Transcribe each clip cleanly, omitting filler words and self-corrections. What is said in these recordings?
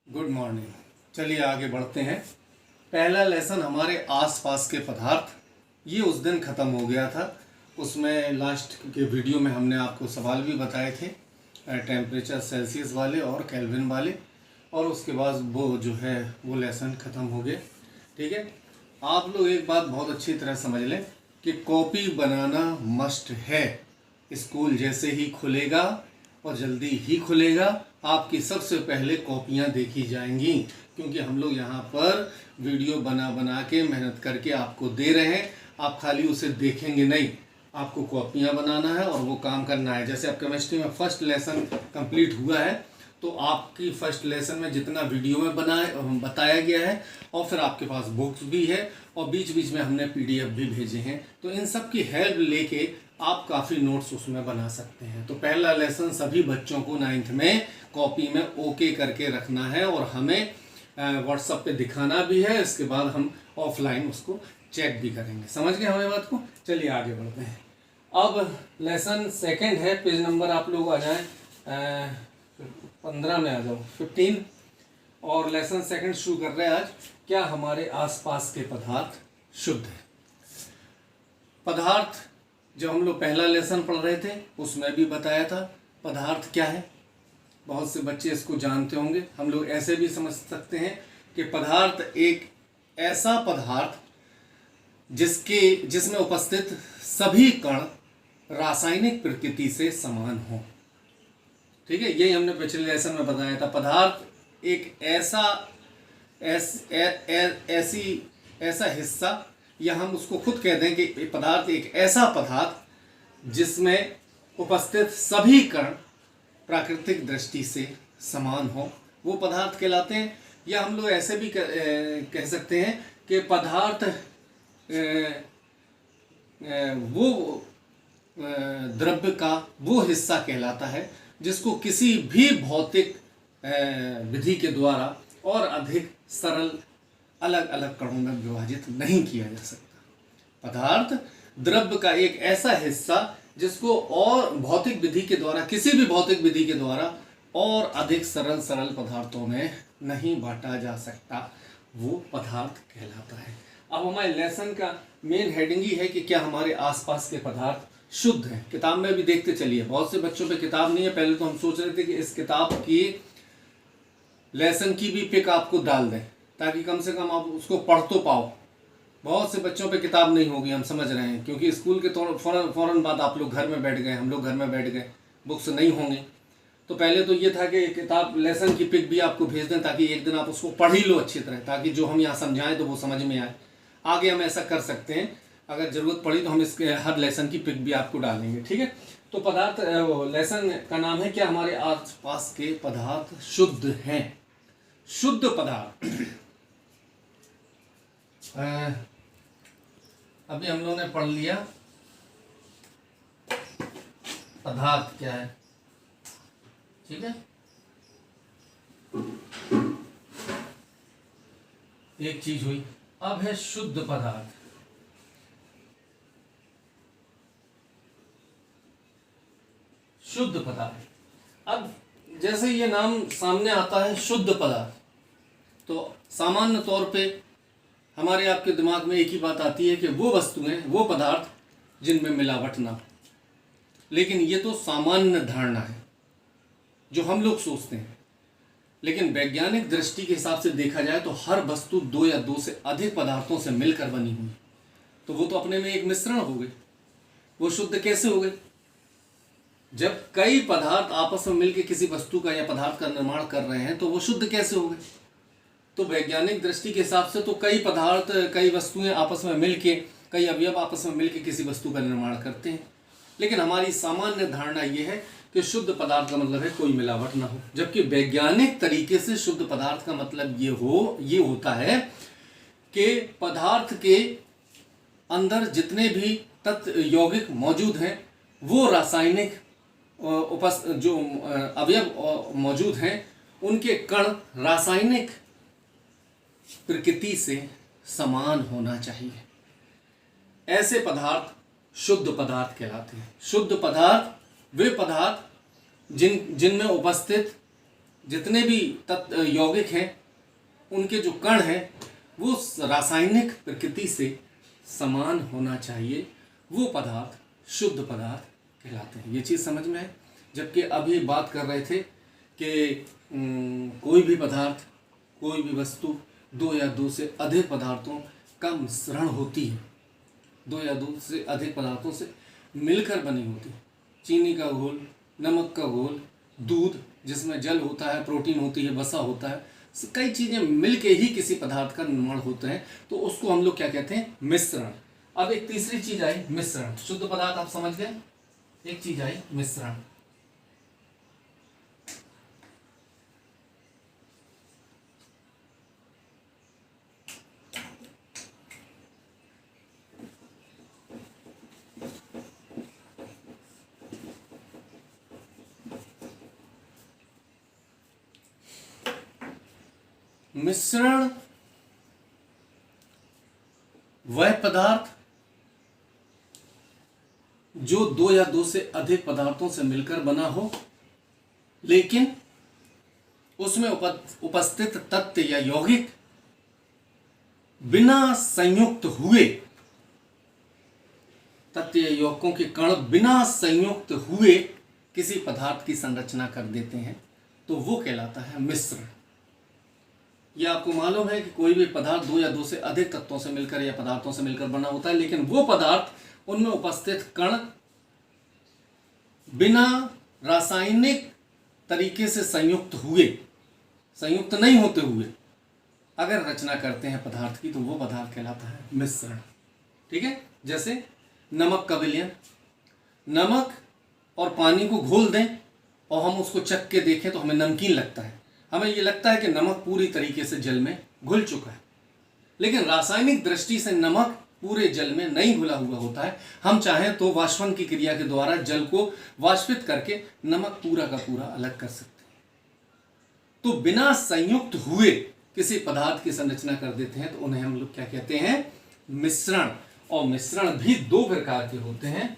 Good morning. चलिए आगे बढ़ते हैं। पहला लेसन हमारे आसपास के पदार्थ, ये उस दिन ख़त्म हो गया था। उसमें लास्ट के वीडियो में हमने आपको सवाल भी बताए थे, टेम्परेचर सेल्सियस वाले और केल्विन वाले, और उसके बाद वो जो है वो लेसन ख़त्म हो गए। ठीक है, आप लोग एक बात बहुत अच्छी तरह समझ लें कि कॉपी बनाना मस्ट है। स्कूल जैसे ही खुलेगा और जल्दी ही खुलेगा, आपकी सबसे पहले कॉपियां देखी जाएंगी, क्योंकि हम लोग यहाँ पर वीडियो बना बना के मेहनत करके आपको दे रहे हैं। आप खाली उसे देखेंगे नहीं, आपको कॉपियां बनाना है और वो काम करना है। जैसे अब केमिस्ट्री में फर्स्ट लेसन कंप्लीट हुआ है, तो आपकी फर्स्ट लेसन में जितना वीडियो में बताया गया है, और फिर आपके पास बुक्स भी है, और बीच बीच में हमने पीडीएफ भी भेजे हैं, तो इन सब की हेल्प लेके आप काफ़ी नोट्स उसमें बना सकते हैं। तो पहला लेसन सभी बच्चों को 9th में कॉपी में ओके करके रखना है, और हमें व्हाट्सएप पे दिखाना भी है। इसके बाद हम ऑफलाइन उसको चेक भी करेंगे। समझ गए हमें बात को? चलिए आगे बढ़ते हैं। अब लेसन सेकंड है, पेज नंबर आप लोग आ जाएं 15 में आ जाओ, 15। और लेसन सेकंड शुरू कर रहे हैं आज। क्या हमारे आसपास के पदार्थ शुद्ध है? पदार्थ जब हम लोग पहला लेसन पढ़ रहे थे उसमें भी बताया था पदार्थ क्या है। बहुत से बच्चे इसको जानते होंगे। हम लोग ऐसे भी समझ सकते हैं कि पदार्थ एक ऐसा पदार्थ जिसमें उपस्थित सभी कण रासायनिक प्रकृति से समान हो। ठीक है, यही हमने पिछले लेसन में बताया था। पदार्थ एक ऐसा हिस्सा, या हम उसको खुद कह दें कि पदार्थ एक ऐसा पदार्थ जिसमें उपस्थित सभी कण प्राकृतिक दृष्टि से समान हो, वो पदार्थ कहलाते हैं। या हम लोग ऐसे भी कह सकते हैं कि पदार्थ वो द्रव्य का वो हिस्सा कहलाता है जिसको किसी भी भौतिक विधि के द्वारा और अधिक सरल अलग अलग कणों में विभाजित नहीं किया जा सकता। पदार्थ द्रव्य का एक ऐसा हिस्सा जिसको और भौतिक विधि के द्वारा, किसी भी भौतिक विधि के द्वारा और अधिक सरल पदार्थों में नहीं बांटा जा सकता, वो पदार्थ कहलाता है। अब हमारे लेसन का मेन हेडिंग ही है कि क्या हमारे आसपास के पदार्थ शुद्ध हैं। किताब में भी देखते चलिए, बहुत से बच्चों पे किताब नहीं है। पहले तो हम सोच रहे थे कि इस किताब की लेसन की भी पिक आपको डाल दें, ताकि कम से कम आप उसको पढ़ तो पाओ। बहुत से बच्चों पे किताब नहीं होगी, हम समझ रहे हैं, क्योंकि स्कूल के फौरन बाद आप लोग घर में बैठ गए, हम लोग घर में बैठ गए, बुक्स नहीं होंगे। तो पहले तो ये था कि किताब लेसन की पिक भी आपको भेज दें, ताकि एक दिन आप उसको पढ़ ही लो अच्छी तरह, ताकि जो हम यहाँ समझाएं तो वो समझ में आए। आगे हम ऐसा कर सकते हैं, अगर ज़रूरत पड़ी तो हम इसके हर लेसन की पिक भी आपको डालेंगे। ठीक है, तो पदार्थ लेसन का नाम है क्या हमारे आसपास के पदार्थ शुद्ध हैं। शुद्ध पदार्थ अभी हम लोगों ने पढ़ लिया पदार्थ क्या है। ठीक है, एक चीज हुई। अब है शुद्ध पदार्थ। शुद्ध पदार्थ, अब जैसे ये नाम सामने आता है शुद्ध पदार्थ, तो सामान्य तौर पे हमारे आपके दिमाग में एक ही बात आती है कि वो वस्तुएं, वो पदार्थ जिनमें मिलावट ना हो। लेकिन ये तो सामान्य धारणा है जो हम लोग सोचते हैं। लेकिन वैज्ञानिक दृष्टि के हिसाब से देखा जाए तो हर वस्तु दो या दो से अधिक पदार्थों से मिलकर बनी हुई, तो वो तो अपने में एक मिश्रण हो गए। वो शुद्ध कैसे हो गए? जब कई पदार्थ आपस में मिलकर किसी वस्तु का या पदार्थ का निर्माण कर रहे हैं, तो वो शुद्ध कैसे हो गए? तो वैज्ञानिक दृष्टि के हिसाब से तो कई पदार्थ, कई वस्तुएं आपस में मिलके, कई अवयव आपस में मिलके किसी वस्तु का निर्माण करते हैं। लेकिन हमारी सामान्य धारणा ये है कि शुद्ध पदार्थ का मतलब है कोई मिलावट ना हो, जबकि वैज्ञानिक तरीके से शुद्ध पदार्थ का मतलब ये होता है कि पदार्थ के अंदर जितने भी तत्व यौगिक मौजूद हैं, वो रासायनिक जो अवयव मौजूद हैं, उनके कण रासायनिक प्रकृति से समान होना चाहिए। ऐसे पदार्थ शुद्ध पदार्थ कहलाते हैं। शुद्ध पदार्थ वे पदार्थ जिनमें उपस्थित जितने भी तत्व यौगिक हैं उनके जो कण हैं वो रासायनिक प्रकृति से समान होना चाहिए, वो पदार्थ शुद्ध पदार्थ कहलाते हैं। ये चीज़ समझ में है। जबकि अभी बात कर रहे थे कि कोई भी पदार्थ, कोई भी वस्तु दो या दो से अधिक पदार्थों का मिश्रण होती है, दो या दो से अधिक पदार्थों से मिलकर बनी होती है। चीनी का घोल, नमक का घोल, दूध जिसमें जल होता है, प्रोटीन होती है, वसा होता है, कई चीज़ें मिलके ही किसी पदार्थ का निर्माण होते हैं, तो उसको हम लोग क्या कहते हैं? मिश्रण। अब एक तीसरी चीज आई मिश्रण। शुद्ध पदार्थ आप समझ गए, एक चीज आई मिश्रण। मिश्रण वह पदार्थ जो दो या दो से अधिक पदार्थों से मिलकर बना हो, लेकिन उसमें उपस्थित तत्व या यौगिक बिना संयुक्त हुए, तत्व या यौगिकों के कण बिना संयुक्त हुए किसी पदार्थ की संरचना कर देते हैं, तो वो कहलाता है मिश्रण। यह आपको मालूम है कि कोई भी पदार्थ दो या दो से अधिक तत्वों से मिलकर या पदार्थों से मिलकर बना होता है, लेकिन वो पदार्थ उनमें उपस्थित कण बिना रासायनिक तरीके से संयुक्त नहीं होते हुए अगर रचना करते हैं पदार्थ की, तो वो पदार्थ कहलाता है मिश्रण। ठीक है। जैसे नमक का विलयन, नमक और पानी को घोल दें और हम उसको चख के देखें तो हमें नमकीन लगता है, हमें ये लगता है कि नमक पूरी तरीके से जल में घुल चुका है, लेकिन रासायनिक दृष्टि से नमक पूरे जल में नहीं घुला हुआ होता है। हम चाहें तो वाष्पन की क्रिया के द्वारा जल को वाष्पित करके नमक पूरा का पूरा अलग कर सकते हैं। तो बिना संयुक्त हुए किसी पदार्थ की संरचना कर देते हैं, तो उन्हें हम लोग क्या कहते हैं? मिश्रण। और मिश्रण भी दो प्रकार के होते हैं।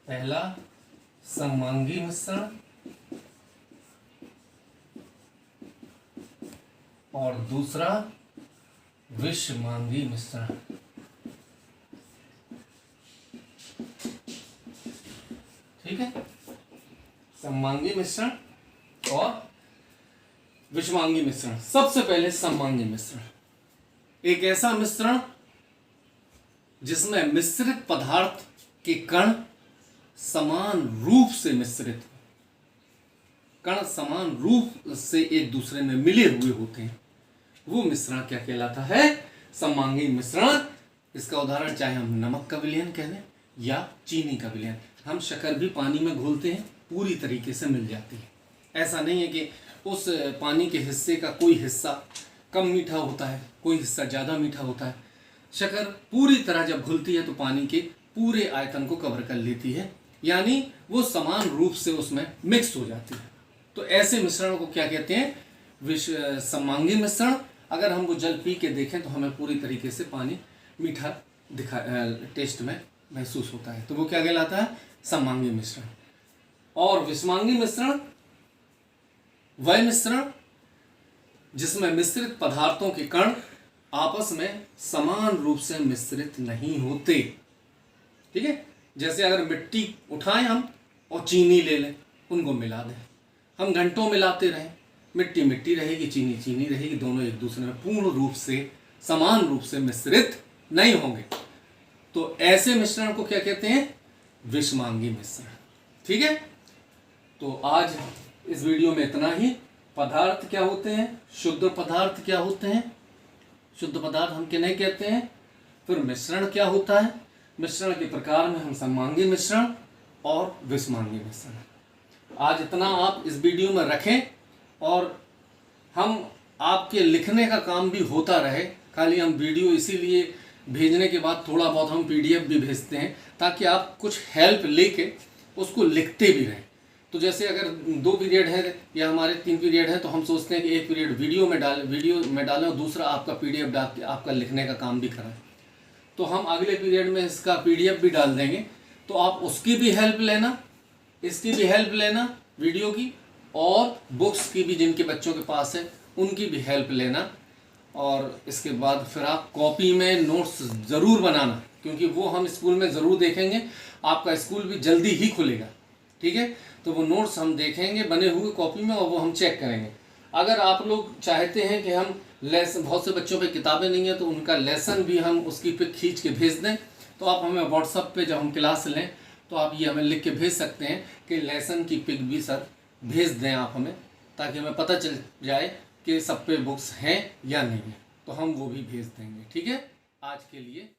पहला सममांगी मिश्रण और दूसरा विषमांगी मिश्रण। ठीक है। सममांगी मिश्रण और विषमांगी मिश्रण। सबसे पहले सममांगी मिश्रण, एक ऐसा मिश्रण जिसमें मिश्रित पदार्थ के कण समान रूप से मिश्रित, कण समान रूप से एक दूसरे में मिले हुए होते हैं, वो मिश्रण क्या कहलाता है? सममांगी मिश्रण। इसका उदाहरण चाहे हम नमक का विलयन कह दें या चीनी का विलयन। हम शक्कर भी पानी में घोलते हैं, पूरी तरीके से मिल जाती है। ऐसा नहीं है कि उस पानी के हिस्से का कोई हिस्सा कम मीठा होता है, कोई हिस्सा ज़्यादा मीठा होता है। शक्कर पूरी तरह जब घुलती है तो पानी के पूरे आयतन को कवर कर लेती है, यानी वो समान रूप से उसमें मिक्स हो जाती है। तो ऐसे मिश्रण को क्या कहते हैं? सममांगी मिश्रण। अगर हम वो जल पी के देखें तो हमें पूरी तरीके से पानी मीठा टेस्ट में महसूस होता है, तो वो क्या कहलाता है? सममांगी मिश्रण। और विषमांगी मिश्रण वह मिश्रण जिसमें मिश्रित पदार्थों के कण आपस में समान रूप से मिश्रित नहीं होते। ठीक है। जैसे अगर मिट्टी उठाएं हम और चीनी ले लें, उनको मिला दें, हम घंटों मिलाते रहें, मिट्टी मिट्टी रहेगी, चीनी चीनी रहेगी, दोनों एक दूसरे में पूर्ण रूप से समान रूप से मिश्रित नहीं होंगे। तो ऐसे मिश्रण को क्या कहते हैं? विषमांगी मिश्रण। ठीक है। तो आज इस वीडियो में इतना ही। पदार्थ क्या होते हैं, शुद्ध पदार्थ क्या होते हैं, शुद्ध पदार्थ हम किन्हें कहते हैं, फिर मिश्रण क्या होता है, मिश्रण के प्रकार में हम सममांगी मिश्रण और विषमांगी मिश्रण। आज इतना आप इस वीडियो में रखें और हम आपके लिखने का काम भी होता रहे। खाली हम वीडियो इसीलिए भेजने के बाद थोड़ा बहुत हम PDF भी भेजते हैं ताकि आप कुछ हेल्प लेके उसको लिखते भी रहें। तो जैसे अगर 2 पीरियड है या हमारे 3 पीरियड है, तो हम सोचते हैं कि एक पीरियड वीडियो में डालें और दूसरा आपका PDF डाल के आपका लिखने का काम भी कराएं। तो हम अगले पीरियड में इसका PDF भी डाल देंगे, तो आप उसकी भी हेल्प लेना, इसकी भी हेल्प लेना वीडियो की और बुक्स की भी, जिनके बच्चों के पास है उनकी भी हेल्प लेना। और इसके बाद फिर आप कॉपी में नोट्स ज़रूर बनाना, क्योंकि वो हम स्कूल में ज़रूर देखेंगे। आपका स्कूल भी जल्दी ही खुलेगा, ठीक है। तो वो नोट्स हम देखेंगे बने हुए कॉपी में, और वो हम चेक करेंगे। अगर आप लोग चाहते हैं कि हम लेसन, बहुत से बच्चों पे किताबें नहीं है तो उनका लेसन भी हम उसकी पिक खींच के भेज दें, तो आप हमें व्हाट्सएप पे जब हम क्लास लें तो आप ये हमें लिख के भेज सकते हैं कि लेसन की पिक भी सर भेज दें आप हमें, ताकि हमें पता चल जाए कि सब पे बुक्स हैं या नहीं है, तो हम वो भी भेज देंगे, ठीक है। आज के लिए